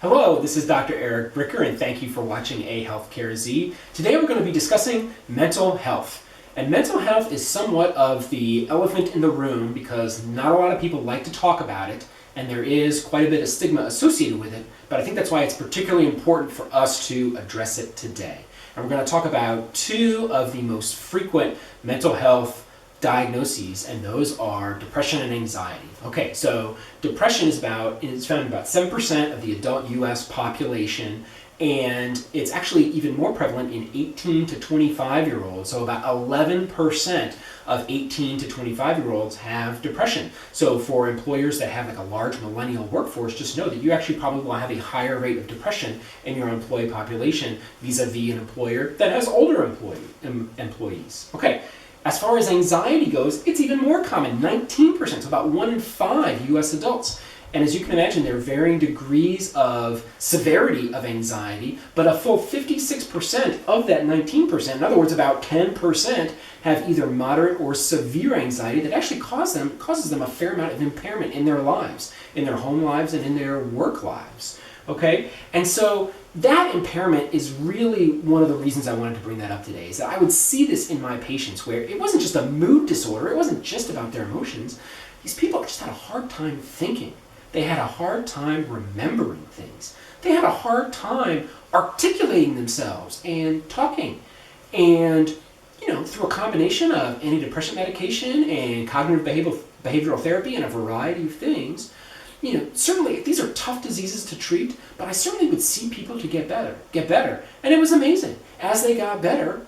Hello, this is Dr. Eric Bricker, and thank you for watching AHealthcareZ. Today we're going to be discussing mental health. And mental health is somewhat of the elephant in the room because not a lot of people like to talk about it, and there is quite a bit of stigma associated with it, but I think that's why it's particularly important for us to address it today. And we're going to talk about two of the most frequent mental health diagnoses, and those are depression and anxiety. Okay, so depression is found in about 7% of the adult US population, and it's actually even more prevalent in 18 to 25-year-olds. So about 11% of 18 to 25-year-olds have depression. So for employers that have like a large millennial workforce, just know that you actually probably will have a higher rate of depression in your employee population vis-a-vis an employer that has older employees. Okay. As far as anxiety goes, it's even more common, 19%, so about 1 in 5 US adults. And as you can imagine, there are varying degrees of severity of anxiety, but a full 56% of that 19%, in other words, about 10%, have either moderate or severe anxiety that actually causes them a fair amount of impairment in their lives, in their home lives and in their work lives. Okay? And so that impairment is really one of the reasons I wanted to bring that up today, is that I would see this in my patients where it wasn't just a mood disorder, it wasn't just about their emotions. These people just had a hard time thinking. They had a hard time remembering things. They had a hard time articulating themselves and talking. And, through a combination of antidepressant medication and cognitive behavioral therapy and a variety of things, certainly these are tough diseases to treat, but I certainly would see people to get better. And it was amazing. As they got better,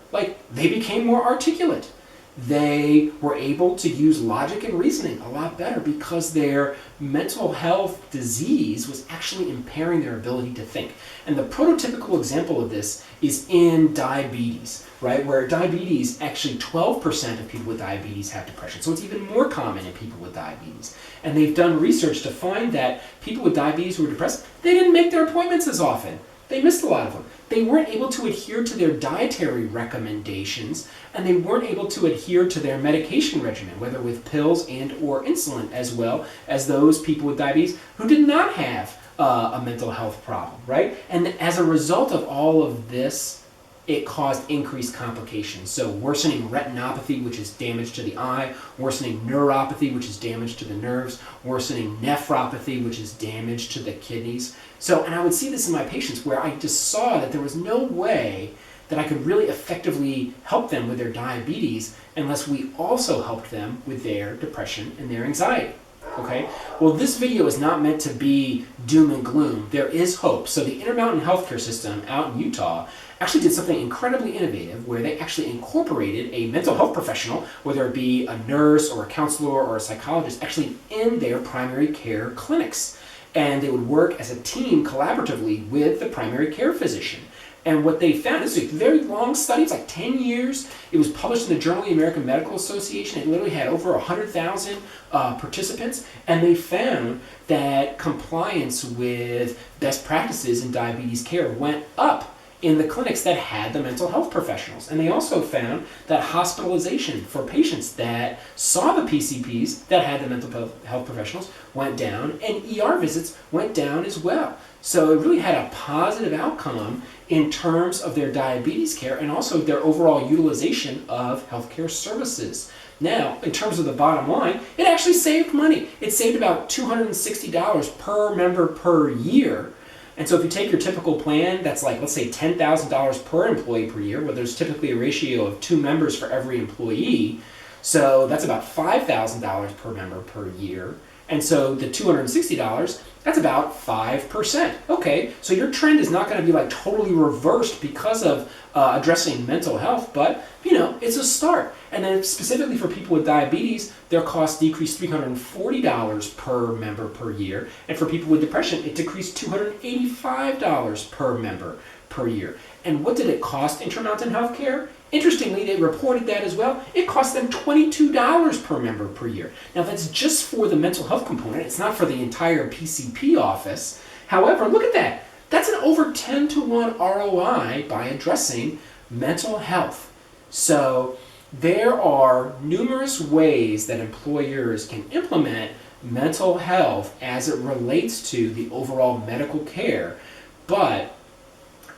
they became more articulate. They were able to use logic and reasoning a lot better because their mental health disease was actually impairing their ability to think. And the prototypical example of this is in diabetes, right? Where diabetes, actually 12% of people with diabetes have depression. So it's even more common in people with diabetes. And they've done research to find that people with diabetes who are depressed, they didn't make their appointments as often. They missed a lot of them. They weren't able to adhere to their dietary recommendations, and they weren't able to adhere to their medication regimen, whether with pills and or insulin, as well as those people with diabetes who did not have a mental health problem, right? And as a result of all of this, it caused increased complications. So worsening retinopathy, which is damage to the eye, worsening neuropathy, which is damage to the nerves, worsening nephropathy, which is damage to the kidneys. And I would see this in my patients where I just saw that there was no way that I could really effectively help them with their diabetes unless we also helped them with their depression and their anxiety. Okay? Well, this video is not meant to be doom and gloom. There is hope. So the Intermountain healthcare system out in Utah actually did something incredibly innovative where they actually incorporated a mental health professional, whether it be a nurse or a counselor or a psychologist, actually in their primary care clinics. And they would work as a team collaboratively with the primary care physician. And what they found, this is a very long study, it's like 10 years. It was published in the Journal of the American Medical Association. It literally had over 100,000 participants. And they found that compliance with best practices in diabetes care went up in the clinics that had the mental health professionals. And they also found that hospitalization for patients that saw the PCPs that had the mental health professionals went down, and ER visits went down as well. So it really had a positive outcome in terms of their diabetes care and also their overall utilization of healthcare services. Now, in terms of the bottom line, it actually saved money. It saved about $260 per member per year. And so if you take your typical plan, that's like, let's say $10,000 per employee per year, where there's typically a ratio of 2 members for every employee. So that's about $5,000 per member per year. And so the $260, that's about 5%. Okay, so your trend is not going to be like totally reversed because of addressing mental health, but it's a start. And then specifically for people with diabetes, their costs decreased $340 per member per year. And for people with depression, it decreased $285 per member per year. And what did it cost Intermountain Healthcare? Interestingly, they reported that as well. It cost them $22 per member per year. Now, that's just for the mental health component. It's not for the entire PCP office. However, look at that. That's an over 10-to-1 ROI by addressing mental health. So there are numerous ways that employers can implement mental health as it relates to the overall medical care, but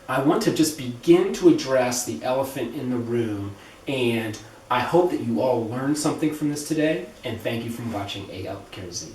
I want to just begin to address the elephant in the room, and I hope that you all learned something from this today, and thank you for watching AHealthcareZ.